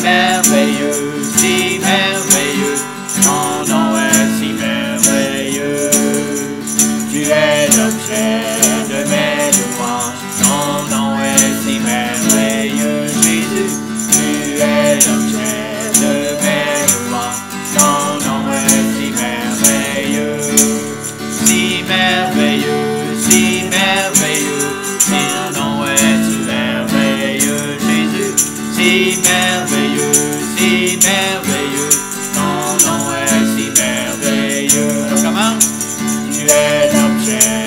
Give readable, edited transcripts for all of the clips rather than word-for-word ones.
merveilleux, si merveilleux, ton nom est si merveilleux. Tu es l'objet de mes louanges, ton nom est si merveilleux, Jésus. Tu es l'objet de mes louanges, ton nom est si merveilleux, si merveilleux, si merveilleux, ton nom est si merveilleux, Jésus. Si merveilleux, si merveilleux, ton nom est si merveilleux. On commence. Tu es l'objet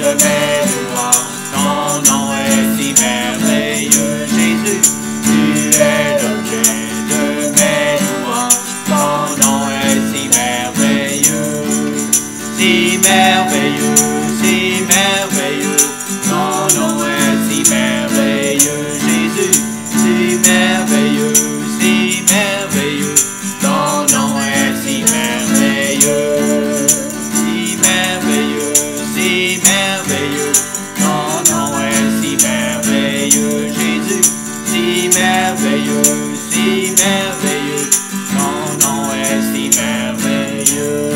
de mes louanges, ton nom est si merveilleux, Jésus. Tu es l'objet de mes louanges, ton nom est si merveilleux. Si merveilleux, si merveilleux, ton nom est si merveilleux, Jésus. Si merveilleux, si merveilleux, ton nom est si merveilleux. Si merveilleux, si merveilleux, ton nom est si merveilleux, Jésus. Si merveilleux, si merveilleux, ton nom est si merveilleux.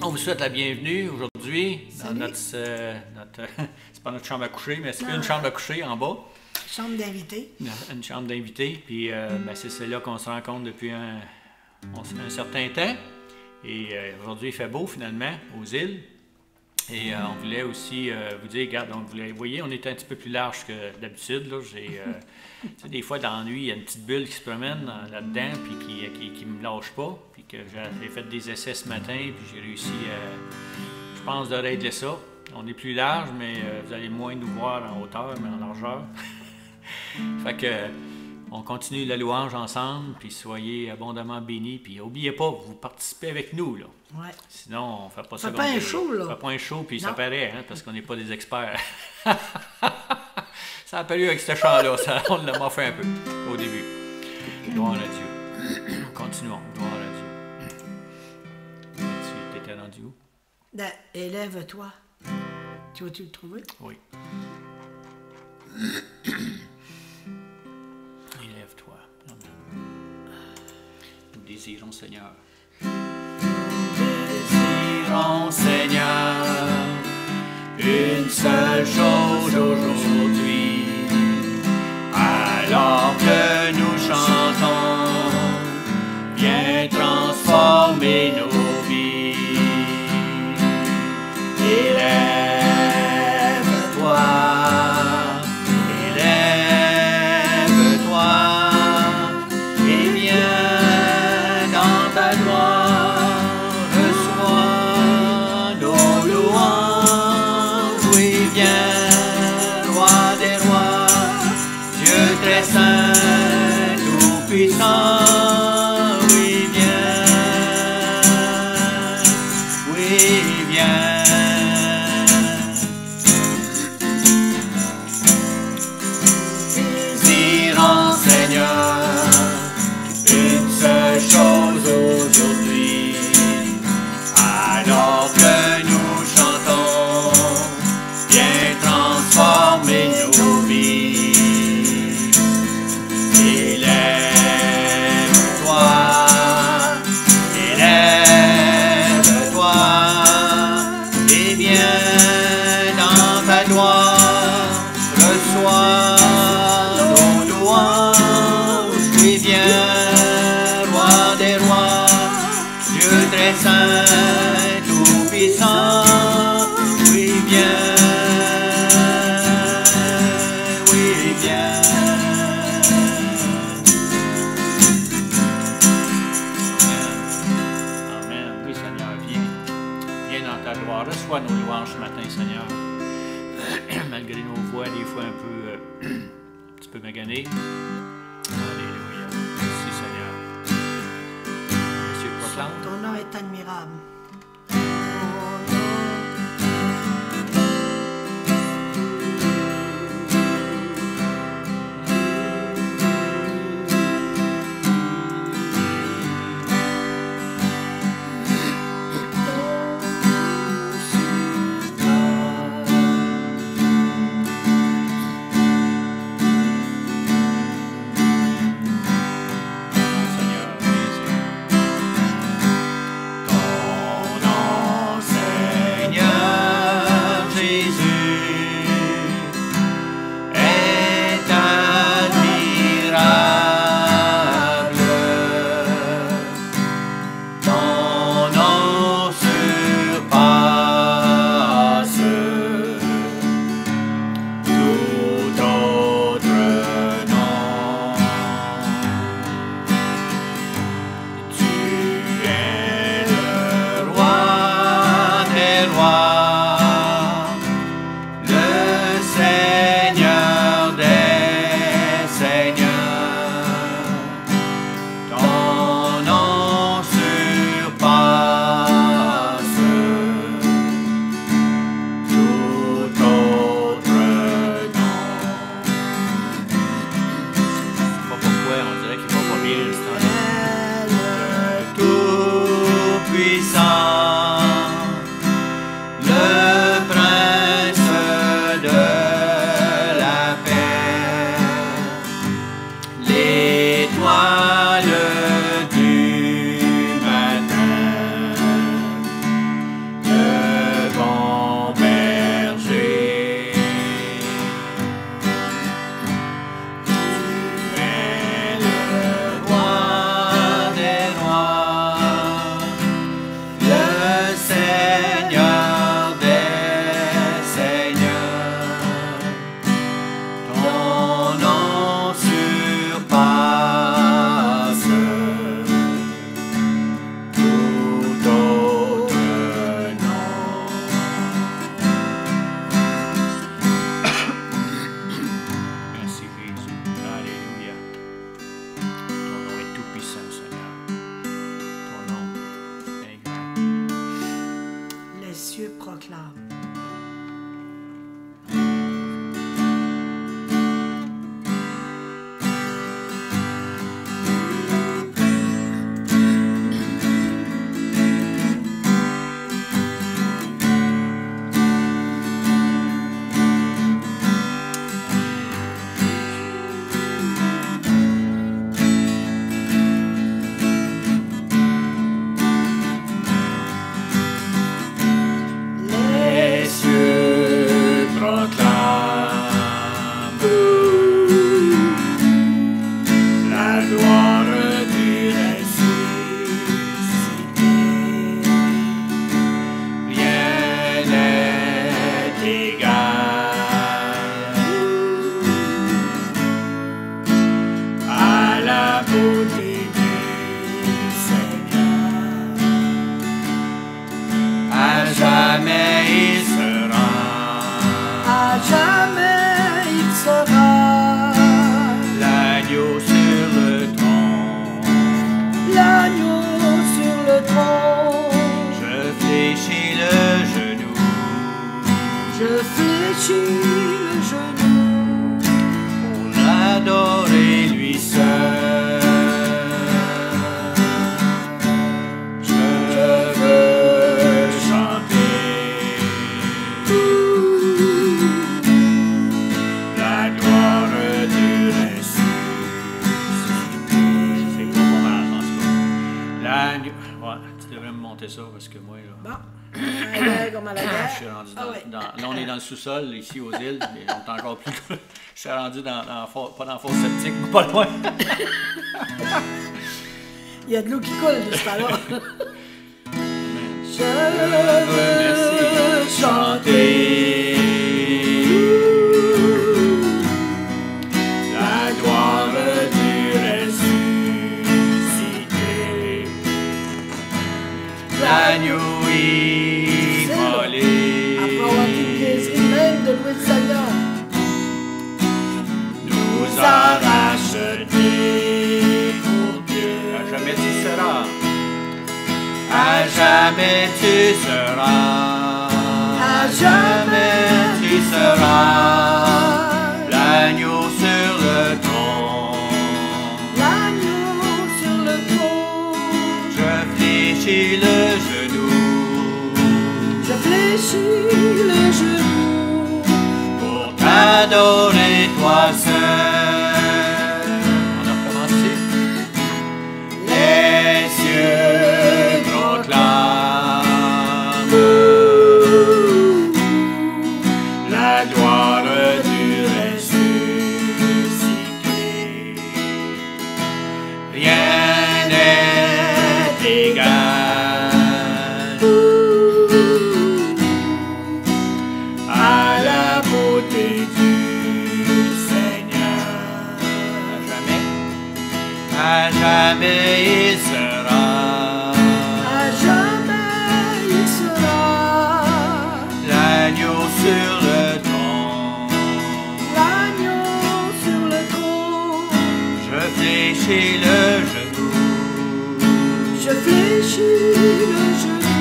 On vous souhaite la bienvenue aujourd'hui dans notre c'est pas notre chambre à coucher, mais c'est une chambre à coucher en bas. Chambre d'invité. Une chambre d'invité. Puis c'est là qu'on se rencontre depuis un certain temps. Et aujourd'hui, il fait beau finalement aux îles. Et on voulait aussi vous dire, regarde, vous voyez, on est un petit peu plus large que d'habitude. Tu sais, des fois, dans la nuit, il y a une petite bulle qui se promène là-dedans, puis qui me lâche pas. Puis que j'ai fait des essais ce matin, puis j'ai réussi, je pense, de régler ça. On est plus large, mais vous allez moins nous voir en hauteur, mais en largeur. Fait que on continue la louange ensemble, puis soyez abondamment bénis. Puis n'oubliez pas, vous participez avec nous, là. Ouais. Sinon, on ne fait pas ça. Fait pas un show, là. On fait pas un show, puis Non. ça paraît, hein, parce qu'on n'est pas des experts. Ça a paru avec ce chant-là, on l'a moffé un peu au début. Gloire à Dieu. Continuons, gloire à Dieu. Tu étais rendu où? Élève-toi. Tu vas-tu le trouver? Oui. Élève-toi. Nous désirons, Seigneur. Désirons, Seigneur, une seule chose aujourd'hui. Alors que nous chantons, viens transformer nos vies. Élève-toi, élève-toi, et viens dans ta gloire, reçois nos louanges. Oui, viens, roi des rois, Dieu très saint, tout-puissant. Oui, viens, oui, viens. Désirons, Seigneur, une seule chose aujourd'hui. Alors que nous chantons, viens transformer nos vies. Élève-toi, élève-toi, et viens dans ta gloire, reçois nos louanges. Oui, viens, roi des rois, Dieu très saint, tout-puissant. Oui, viens, oui, viens. Amen. Oui, Seigneur, viens. Viens dans ta gloire. Reçois nos louanges ce matin, Seigneur. Malgré nos voix, des fois un petit peu maganées. Alléluia. Merci, Seigneur. Monsieur, proclame. Ton nom est admirable. beauté du Seigneur. À jamais il sera. À jamais il sera L'agneau sur le trône. l'agneau sur le trône. Je fléchis le genou. Je fléchis le genou Pour l'adorer lui seul. Je veux chanter la gloire du ressuscité. C'est pas mon mal, en tout cas. L'agneau. Ouais, tu devrais me monter ça parce que moi, là. Bon, à la guerre comme à la Je guerre. suis rendu Ah ouais. là, on est dans le sous-sol, ici aux îles, mais on est encore plus. Je suis rendu pas dans la fosse septique, mais pas loin. Il y a de l'eau qui coule de ce temps-là. Je veux chanter la gloire du ressuscité. L'agneau immolé. Après avoir été une niaiserie, même de louer le Seigneur. Nous a rachetés pour Dieu. À jamais tu seras. À jamais tu seras. À jamais tu seras. L'agneau sur le trône. L'agneau sur le trône. Je fléchis le genou. Je fléchis le genou Pour t'adorer toi seul. On a recommencé. Les cieux proclament la gloire du ressuscité. Rien n'est égal à la beauté du Seigneur. À jamais il sera. À jamais il sera L'agneau sur le trône. l'agneau sur le trône. Je fléchis le genou. Je fléchis le genou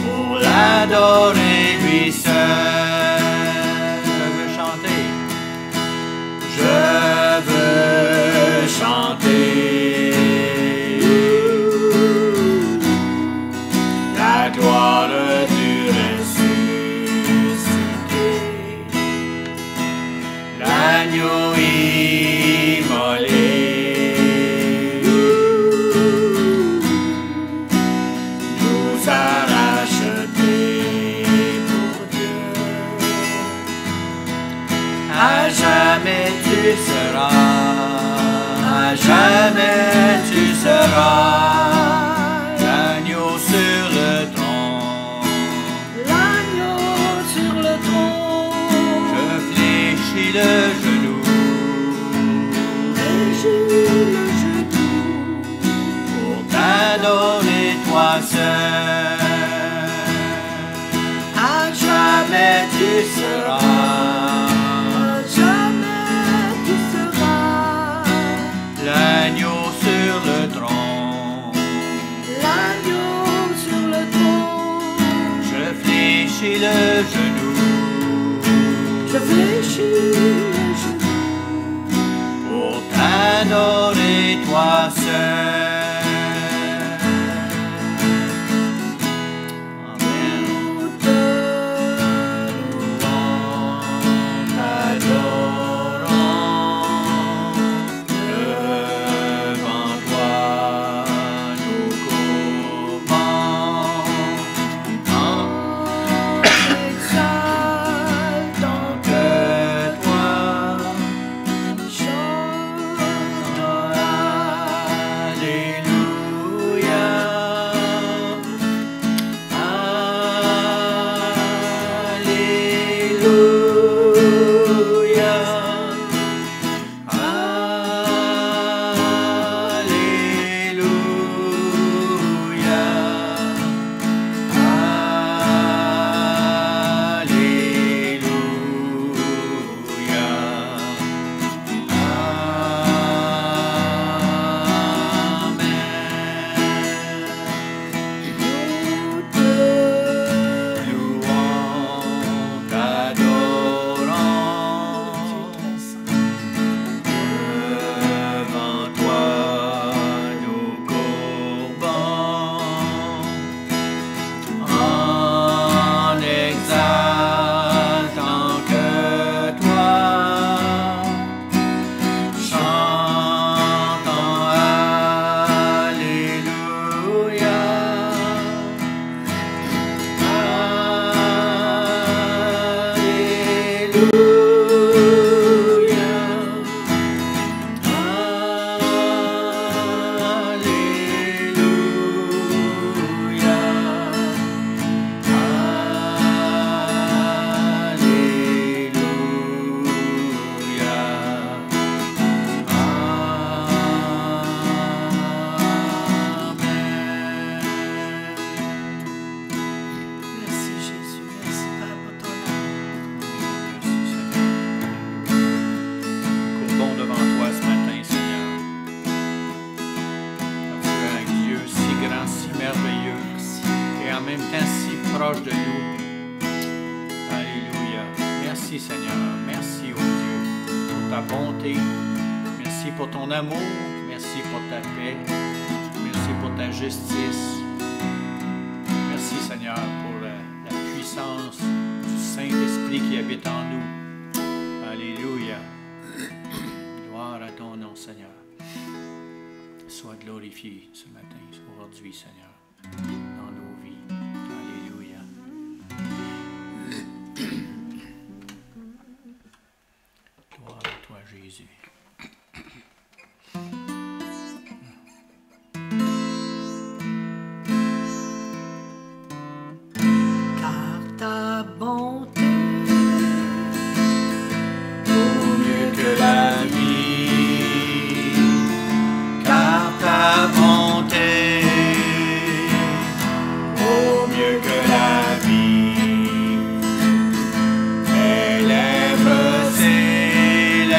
Pour l'adorer lui seul. Je veux chanter. Je veux chanter la gloire du ressuscité. L'agneau immolé. Nous a rachetés pour Dieu. À jamais tu seras. À jamais tu seras. L'agneau sur le trône. l'agneau sur le trône. Je fléchis le genou. Fléchis le genou Pour t'adorer toi seul. à jamais Tu seras. à jamais tu seras L'agneau sur le trône. l'agneau sur le trône. Je fléchis le genou. Je fléchis le genou Pour t'adorer toi seul. Amen. nous te Louons, t'adorons. Devant toi nous courbons. exaltant Que toi chante même temps si proche de nous. Alléluia. Merci Seigneur. Merci, oh Dieu, pour ta bonté. Merci pour ton amour. Merci pour ta paix. Merci pour ta justice. Merci Seigneur pour la puissance du Saint-Esprit qui habite en nous. Alléluia. Gloire à ton nom, Seigneur. Sois glorifié ce matin, aujourd'hui, Seigneur, dans nos vies. Alléluia. Gloire à toi, Jésus. Car ta bonté Vaut mieux que la vie, car ta bonté vaut mieux que la vie. Élève, célèbre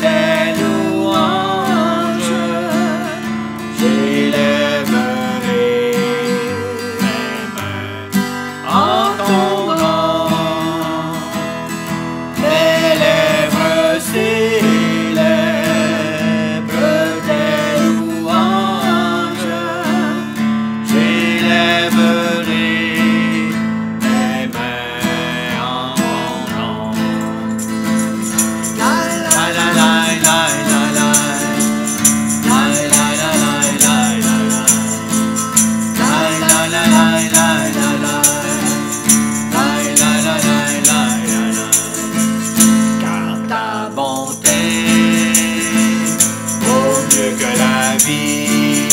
tes louanges, j'élèverai mes mains en ton nom. Mes lèvres célèbrent tes louanges, j'élèverai mes mains en ton nom. La la la la la la, la la la la la la la, la la la la la la la, la la la la la la. Car ta bonté vaut mieux que la vie,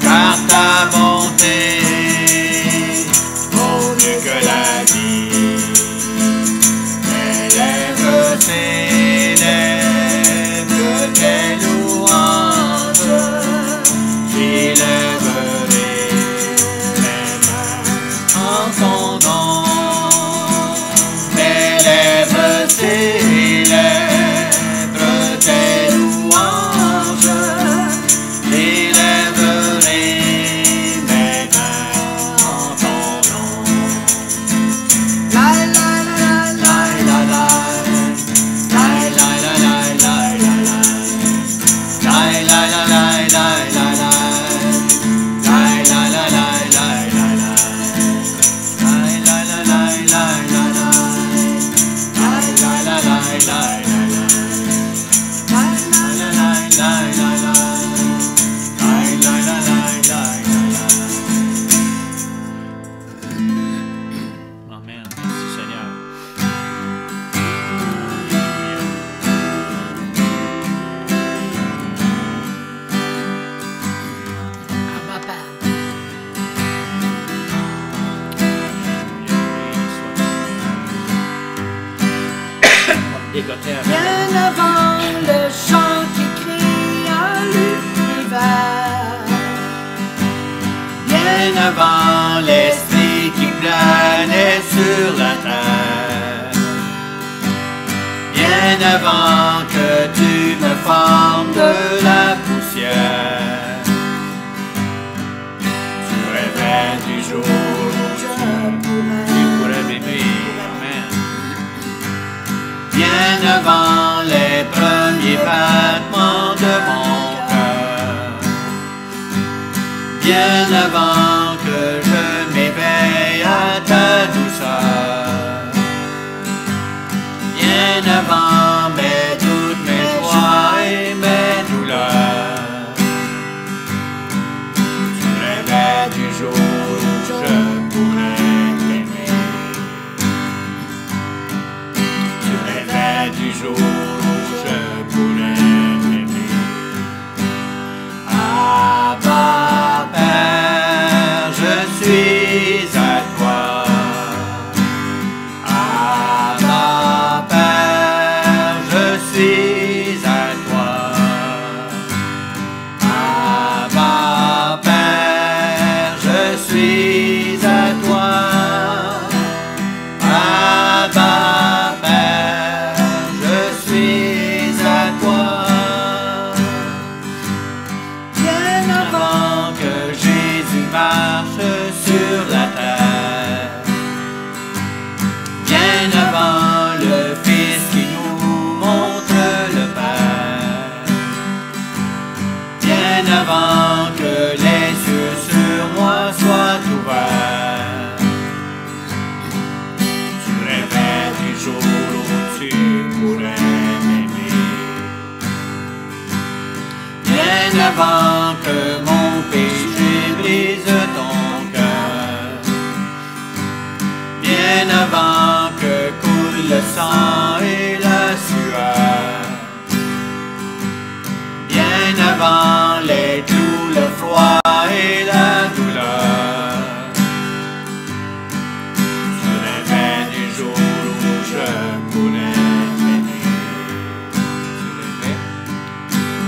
car ta bonté vaut mieux que la vie. Mes lèvres célèbrent tes louanges, j'élèverai mes mains en ton nom. Mes lèvres célèbrent tes louanges, j'élèverai mes mains en ton nom. La la la la la la, la la la la la la la, la la la la la la la, la la la la la la la, la la la la la la la, la la la la la la. Amen. Merci Seigneur. Abba Père. Dégoter avec Bien avant le chant qui crie à l'univers, bien avant l'esprit qui planait sur la terre, bien avant que tu me formes de la poussière, tu rêvais du jour où tu pourrais m'aimer. Amen. Bien avant les premiers battements de mon cœur, bien avant que je m'éveille à ta douceur, bien avant toutes mes joies et mes douleurs, tu rêvais du jour où je pourrais t'aimer. Tu rêvais du jour où je pourrais t'aimer. Abba Père. avant que mon péché brise ton cœur, bien avant que coule le sang et la sueur, bien avant les clous, le froid et la douleur. Tu rêvais du jour où je pourrais t'aimer.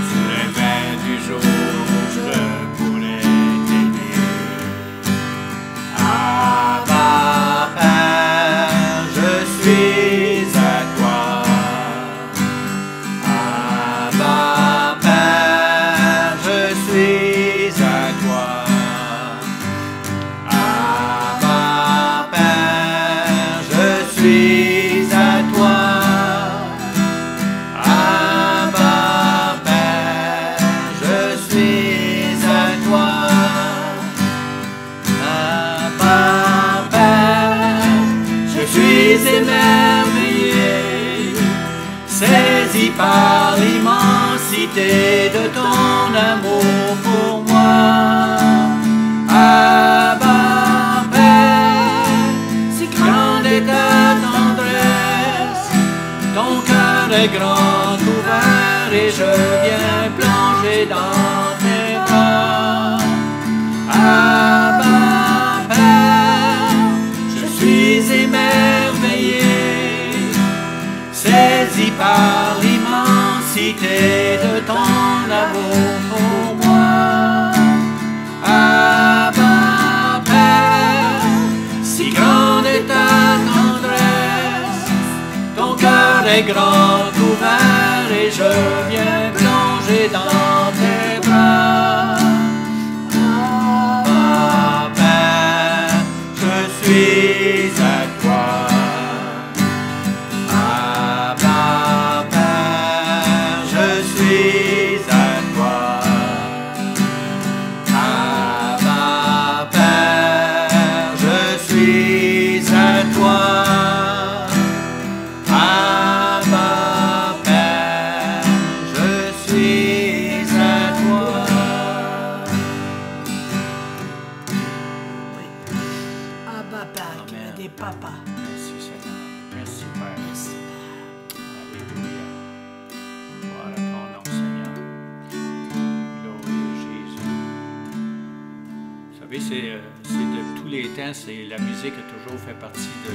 Tu rêvais du jour où je pourrais t'aimer. Abba, Père, je suis à toi. Abba, Père, je suis à toi. Abba, Père, je suis à toi. Abba, Père, je suis à toi. Abba, Père, je suis émerveillé, saisi par l'immensité de ton amour pour moi. Abba, Père, si grande est ta tendresse, ton cœur est grand ouvert et je viens plonger dans tes bras. Abba, Père, je suis émerveillé, saisi par l'immensité de ton amour pour moi. Abba, Père, si grande est ta tendresse, ton cœur est grand ouvert et je viens plonger dans tes bras. Abba, Père, je suis à toi. Abba, Père, je suis à toi. Abba, Père, je suis à toi. Abba, Père, je suis à toi. Abba, Père, qui est des papas. Merci Seigneur. Merci Père. Merci. Alléluia. Voilà ton nom Seigneur. Glorieux Jésus. Vous savez, c'est de tous les temps, c'est la musique a toujours fait partie de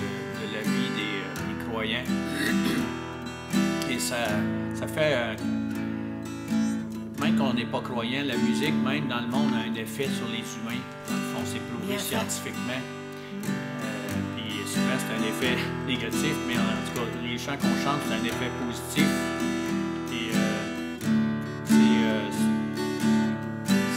la vie des croyants. Et ça fait, même qu'on n'est pas croyant, la musique, même dans le monde, a un effet sur les humains. Dans le fond, c'est prouvé Bien fait. scientifiquement. Puis souvent, c'est un effet négatif, mais en tout cas, les chants qu'on chante, c'est un effet positif. Et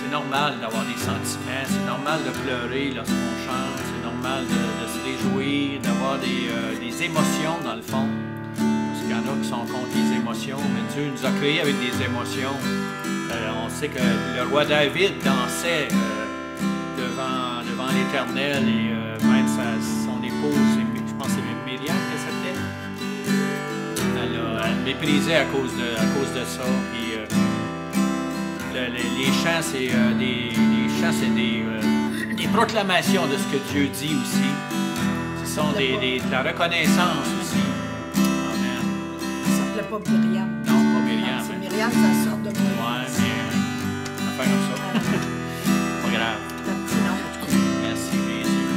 c'est normal d'avoir des sentiments, c'est normal de pleurer lorsqu'on chante, c'est normal de se réjouir, d'avoir des émotions dans le fond. Parce qu'il y en a qui sont contre les émotions, mais Dieu nous a créés avec des émotions. On sait que le roi David dansait devant l'Éternel et même son épouse, je pense que c'est Myriam qu'elle s'appelait. Elle méprisait à cause de ça. Puis, les chants, c'est des proclamations de ce que Dieu dit aussi. Ce sont de la reconnaissance aussi. Amen. Ça s'appelait pas Myriam. Non, pas Myriam. C'est Hein. Myriam, ça sort de moi. Ouais, mais une affaire comme ça. Pas grave. C'est un petit nom, en tout cas. Merci Jésus.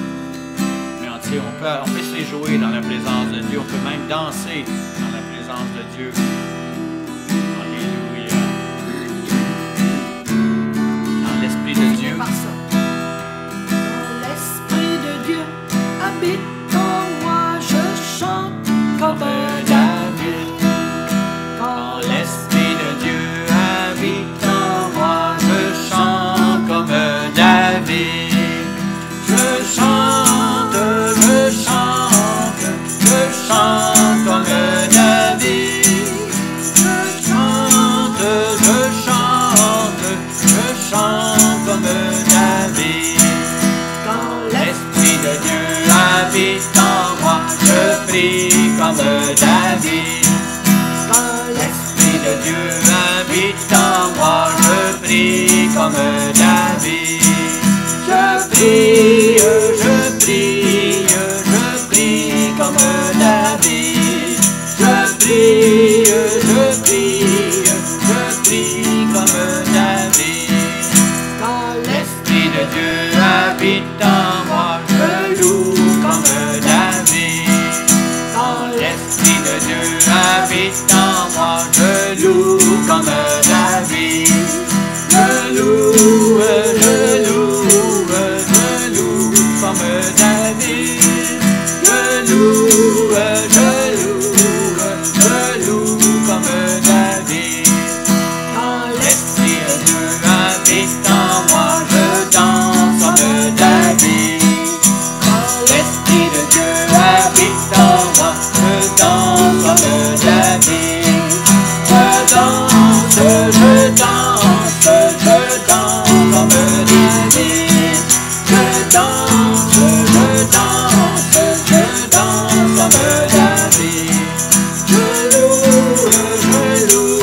Mais on peut se réjouir dans la présence de Dieu. On peut même danser dans la présence de Dieu. Alléluia. Dans l'Esprit de Dieu. Par ça. Quand l'Esprit de Dieu habite en moi, je chante comme un David. Quand l'Esprit de Dieu habite en moi, je chante comme David. Je chante comme David. Je chante comme David. Quand l'Esprit de Dieu habite en moi, je prie comme David. Quand l'Esprit de Dieu habite en moi, je prie comme David. Je prie, je prie, je prie comme David. Je prie, je prie, je prie comme David. Quand l'Esprit de Dieu habite en moi, je loue comme David. Quand l'Esprit de Dieu habite en moi, je loue comme David. Je loue, je loue, je loue comme David. Je loue, je loue, je loue comme David. Quand l'Esprit de Dieu habite en moi, je danse comme David. Quand l'Esprit de Dieu habite en moi, je danse comme David. Je danse, je danse, je danse comme David. Je danse, je danse, je danse comme David. Je loue, je loue,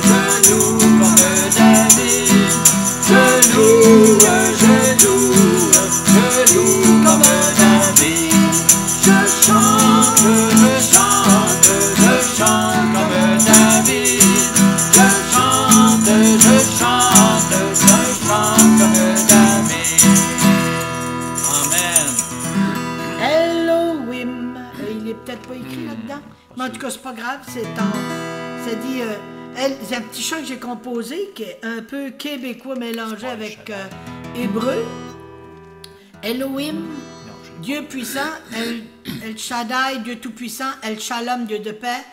je loue comme David. Je loue, je loue, je loue comme David. Je chante, je chante, je chante comme David. Je chante, je chante, je chante comme David. Amen. Elohim. Il est peut-être pas écrit là-dedans. Mais en tout cas, c'est pas grave. Ça dit. C'est un petit chant que j'ai composé qui est un peu québécois mélangé avec hébreu. Elohim, Dieu puissant, El Shaddai, Dieu tout-puissant, El Shalom, Dieu de paix,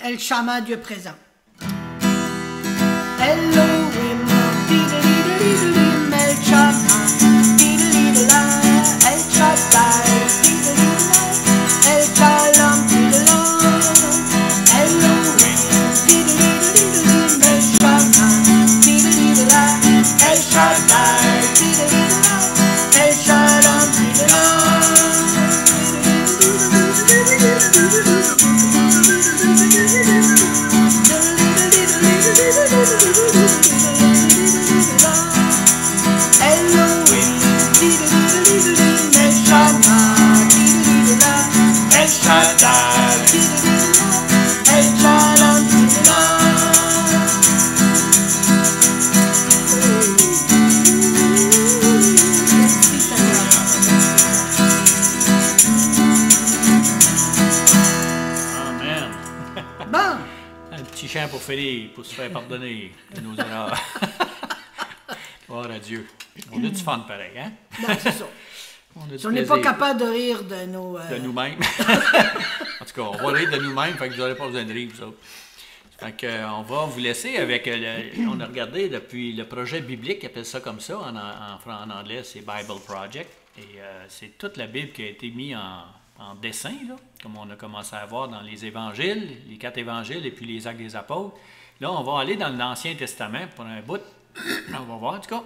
El Shama, Dieu présent. Elohim, di-di-di-di-di-di-di, El Shama, di-di-di-di-la, El Shaddai, di-di-di-di-la, El Shalom, di-di-la, Elohim, di-di-di-di-di-di, El Shama, di-di-di-di-la, El Shaddai, di-di-di-di-la, El Shalom, di-di-la. Pour se faire pardonner de nos erreurs. Gloire à Dieu. On a du fun pareil, hein? Non, c'est ça. On n'est pas capable de rire de nos... De nous-mêmes. En tout cas, on va rire de nous-mêmes, fait que vous n'aurez pas besoin de rire, vous autres. Fait que, on va vous laisser avec... on a regardé depuis le projet biblique, appelle ça comme ça, en anglais, c'est Bible Project. Et c'est toute la Bible qui a été mise en dessin, là, comme on a commencé à voir dans les évangiles, les 4 évangiles et puis les actes des apôtres. Là, on va aller dans l'Ancien Testament pour un bout. On va voir, en tout cas.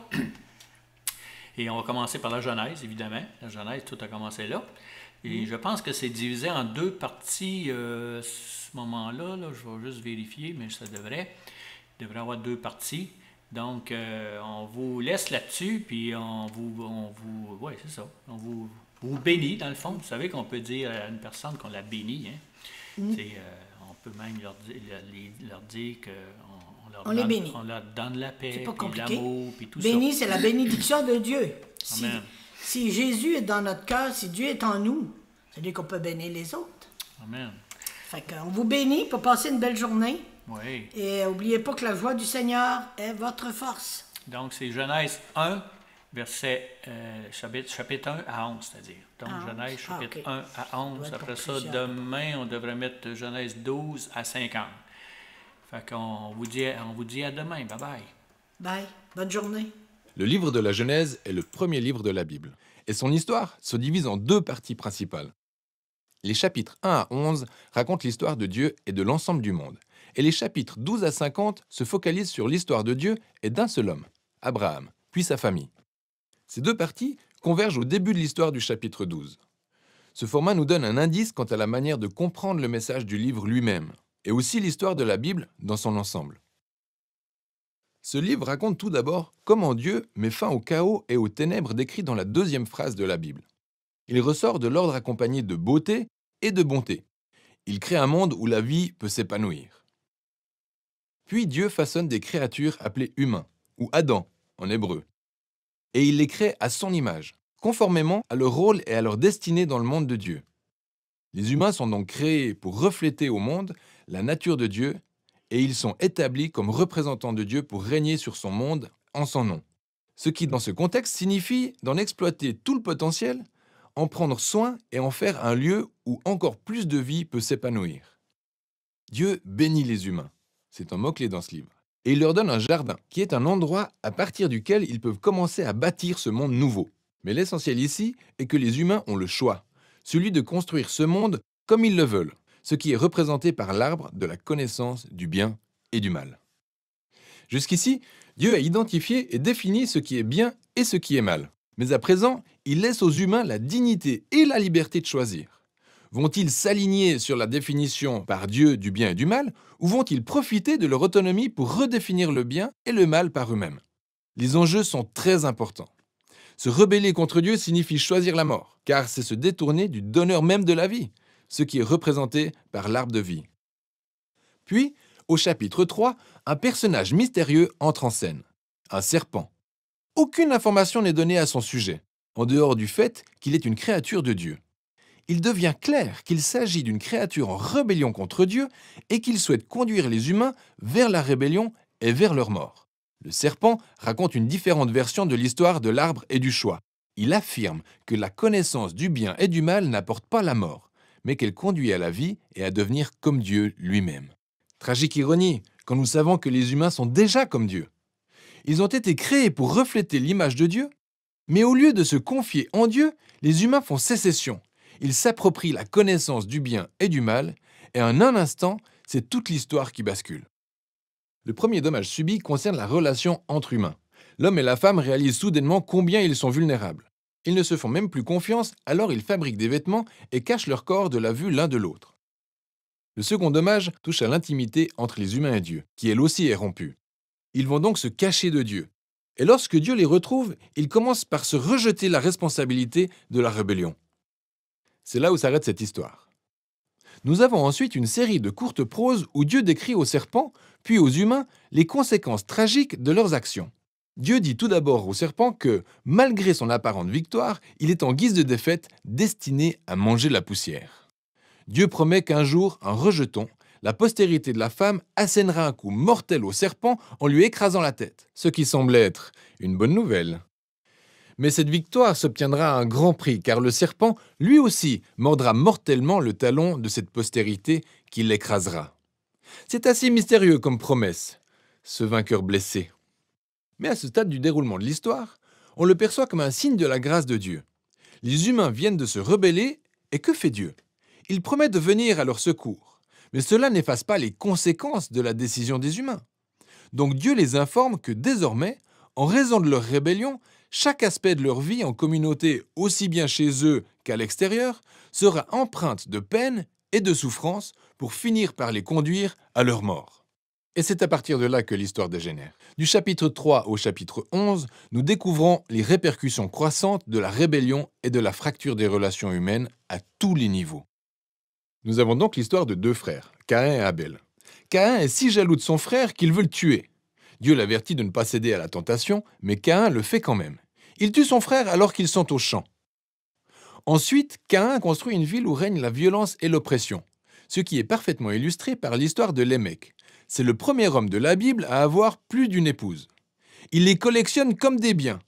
Et on va commencer par la Genèse, évidemment. La Genèse, tout a commencé là. Et je pense que c'est divisé en 2 parties ce moment-là. Là, je vais juste vérifier, mais ça devrait. Il devrait y avoir 2 parties. Donc, on vous laisse là-dessus, puis oui, c'est ça. On vous bénit, dans le fond. Vous savez qu'on peut dire à une personne qu'on la bénit. Hein? On peut même leur dire qu'on leur donne la paix, puis l'amour, puis tout ça. Béni, c'est la bénédiction de Dieu. Si Jésus est dans notre cœur, si Dieu est en nous, c'est-à-dire qu'on peut bénir les autres. Amen. Fait qu'on vous bénit pour passer une belle journée. Oui. Et n'oubliez pas que la joie du Seigneur est votre force. Donc, c'est Genèse 1, chapitre 1 à 11, c'est-à-dire. Donc, Genèse, chapitre 1 à 11. Après ça, demain, on devrait mettre Genèse 12 à 50. Fait qu'on vous dit à demain. Bye-bye. Bye. Bonne journée. Le livre de la Genèse est le premier livre de la Bible. Et son histoire se divise en 2 parties principales. Les chapitres 1 à 11 racontent l'histoire de Dieu et de l'ensemble du monde. Et les chapitres 12 à 50 se focalisent sur l'histoire de Dieu et d'un seul homme, Abraham, puis sa famille. Ces 2 parties convergent au début de l'histoire du chapitre 12. Ce format nous donne un indice quant à la manière de comprendre le message du livre lui-même, et aussi l'histoire de la Bible dans son ensemble. Ce livre raconte tout d'abord comment Dieu met fin au chaos et aux ténèbres décrits dans la deuxième phrase de la Bible. Il ressort de l'ordre accompagné de beauté et de bonté. Il crée un monde où la vie peut s'épanouir. Puis Dieu façonne des créatures appelées humains, ou Adam en hébreu. Et il les crée à son image, conformément à leur rôle et à leur destinée dans le monde de Dieu. Les humains sont donc créés pour refléter au monde la nature de Dieu, et ils sont établis comme représentants de Dieu pour régner sur son monde en son nom. Ce qui, dans ce contexte, signifie d'en exploiter tout le potentiel, en prendre soin et en faire un lieu où encore plus de vie peut s'épanouir. Dieu bénit les humains. C'est un mot-clé dans ce livre. Et il leur donne un jardin, qui est un endroit à partir duquel ils peuvent commencer à bâtir ce monde nouveau. Mais l'essentiel ici est que les humains ont le choix, celui de construire ce monde comme ils le veulent, ce qui est représenté par l'arbre de la connaissance du bien et du mal. Jusqu'ici, Dieu a identifié et défini ce qui est bien et ce qui est mal. Mais à présent, il laisse aux humains la dignité et la liberté de choisir. Vont-ils s'aligner sur la définition par Dieu du bien et du mal, ou vont-ils profiter de leur autonomie pour redéfinir le bien et le mal par eux-mêmes? Les enjeux sont très importants. Se rebeller contre Dieu signifie choisir la mort, car c'est se détourner du donneur même de la vie, ce qui est représenté par l'arbre de vie. Puis, au chapitre 3, un personnage mystérieux entre en scène, un serpent. Aucune information n'est donnée à son sujet, en dehors du fait qu'il est une créature de Dieu. Il devient clair qu'il s'agit d'une créature en rébellion contre Dieu et qu'il souhaite conduire les humains vers la rébellion et vers leur mort. Le serpent raconte une différente version de l'histoire de l'arbre et du choix. Il affirme que la connaissance du bien et du mal n'apporte pas la mort, mais qu'elle conduit à la vie et à devenir comme Dieu lui-même. Tragique ironie, quand nous savons que les humains sont déjà comme Dieu. Ils ont été créés pour refléter l'image de Dieu, mais au lieu de se confier en Dieu, les humains font sécession. Ils s'approprient la connaissance du bien et du mal, et en un instant, c'est toute l'histoire qui bascule. Le premier dommage subi concerne la relation entre humains. L'homme et la femme réalisent soudainement combien ils sont vulnérables. Ils ne se font même plus confiance, alors ils fabriquent des vêtements et cachent leur corps de la vue l'un de l'autre. Le second dommage touche à l'intimité entre les humains et Dieu, qui elle aussi est rompue. Ils vont donc se cacher de Dieu. Et lorsque Dieu les retrouve, ils commencent par se rejeter la responsabilité de la rébellion. C'est là où s'arrête cette histoire. Nous avons ensuite une série de courtes proses où Dieu décrit aux serpents, puis aux humains, les conséquences tragiques de leurs actions. Dieu dit tout d'abord au serpent que, malgré son apparente victoire, il est en guise de défaite destiné à manger la poussière. Dieu promet qu'un jour, un rejeton, la postérité de la femme, assènera un coup mortel au serpent en lui écrasant la tête, ce qui semble être une bonne nouvelle. Mais cette victoire s'obtiendra à un grand prix, car le serpent, lui aussi, mordra mortellement le talon de cette postérité qui l'écrasera. C'est assez mystérieux comme promesse, ce vainqueur blessé. Mais à ce stade du déroulement de l'histoire, on le perçoit comme un signe de la grâce de Dieu. Les humains viennent de se rebeller, et que fait Dieu? Il promet de venir à leur secours. Mais cela n'efface pas les conséquences de la décision des humains. Donc Dieu les informe que désormais, en raison de leur rébellion, chaque aspect de leur vie en communauté, aussi bien chez eux qu'à l'extérieur, sera empreinte de peine et de souffrance pour finir par les conduire à leur mort. Et c'est à partir de là que l'histoire dégénère. Du chapitre 3 au chapitre 11, nous découvrons les répercussions croissantes de la rébellion et de la fracture des relations humaines à tous les niveaux. Nous avons donc l'histoire de deux frères, Caïn et Abel. Caïn est si jaloux de son frère qu'il veut le tuer. Dieu l'avertit de ne pas céder à la tentation, mais Caïn le fait quand même. Il tue son frère alors qu'ils sont au champ. Ensuite, Caïn construit une ville où règne la violence et l'oppression, ce qui est parfaitement illustré par l'histoire de Lémec. C'est le premier homme de la Bible à avoir plus d'une épouse. Il les collectionne comme des biens.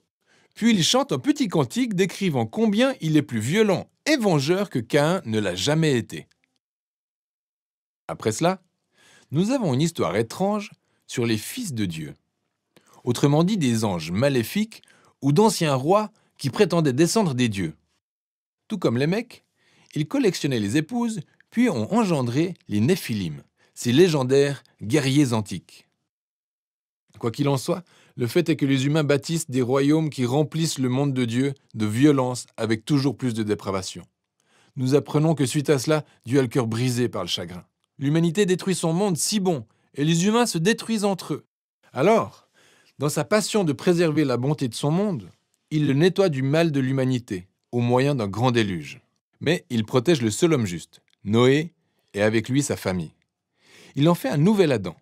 Puis il chante un petit cantique décrivant combien il est plus violent et vengeur que Caïn ne l'a jamais été. Après cela, nous avons une histoire étrange sur les fils de Dieu. Autrement dit, des anges maléfiques ou d'anciens rois qui prétendaient descendre des dieux. Tout comme Lémec, ils collectionnaient les épouses, puis ont engendré les Néphilim, ces légendaires guerriers antiques. Quoi qu'il en soit, le fait est que les humains bâtissent des royaumes qui remplissent le monde de Dieu de violence avec toujours plus de dépravation. Nous apprenons que suite à cela, Dieu a le cœur brisé par le chagrin. L'humanité détruit son monde si bon, et les humains se détruisent entre eux. Alors, Dans sa passion de préserver la bonté de son monde, il le nettoie du mal de l'humanité, au moyen d'un grand déluge. Mais il protège le seul homme juste, Noé, et avec lui sa famille. Il en fait un nouvel Adam.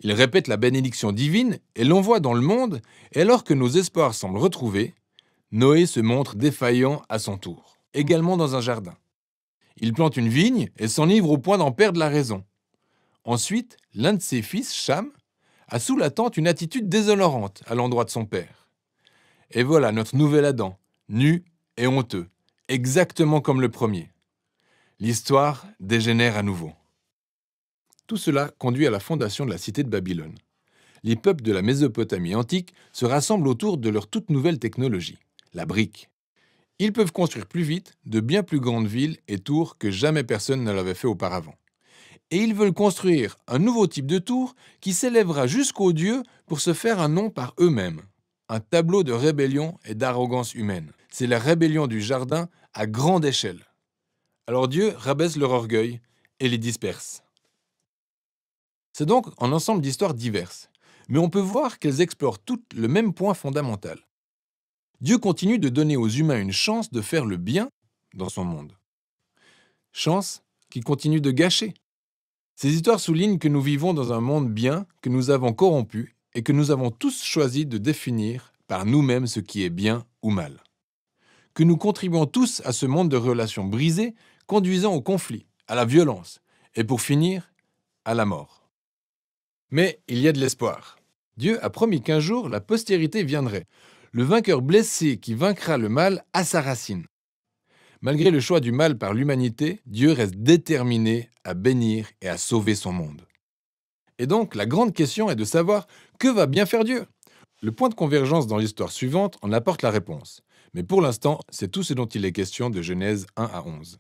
Il répète la bénédiction divine et l'envoie dans le monde, et alors que nos espoirs semblent retrouvés, Noé se montre défaillant à son tour, également dans un jardin. Il plante une vigne et s'enivre au point d'en perdre la raison. Ensuite, l'un de ses fils, Cham, a sous la tente une attitude déshonorante à l'endroit de son père. Et voilà notre nouvel Adam, nu et honteux, exactement comme le premier. L'histoire dégénère à nouveau. Tout cela conduit à la fondation de la cité de Babylone. Les peuples de la Mésopotamie antique se rassemblent autour de leur toute nouvelle technologie, la brique. Ils peuvent construire plus vite de bien plus grandes villes et tours que jamais personne ne l'avait fait auparavant. Et ils veulent construire un nouveau type de tour qui s'élèvera jusqu'aux dieux pour se faire un nom par eux-mêmes. Un tableau de rébellion et d'arrogance humaine. C'est la rébellion du jardin à grande échelle. Alors Dieu rabaisse leur orgueil et les disperse. C'est donc un ensemble d'histoires diverses, mais on peut voir qu'elles explorent toutes le même point fondamental. Dieu continue de donner aux humains une chance de faire le bien dans son monde. Chance qu'il continue de gâcher. Ces histoires soulignent que nous vivons dans un monde bien que nous avons corrompu et que nous avons tous choisi de définir par nous-mêmes ce qui est bien ou mal. Que nous contribuons tous à ce monde de relations brisées, conduisant au conflit, à la violence, et pour finir, à la mort. Mais il y a de l'espoir. Dieu a promis qu'un jour, la postérité viendrait, le vainqueur blessé qui vaincra le mal à sa racine. Malgré le choix du mal par l'humanité, Dieu reste déterminé à bénir et à sauver son monde. Et donc, la grande question est de savoir que va bien faire Dieu. Le point de convergence dans l'histoire suivante en apporte la réponse. Mais pour l'instant, c'est tout ce dont il est question de Genèse 1 à 11.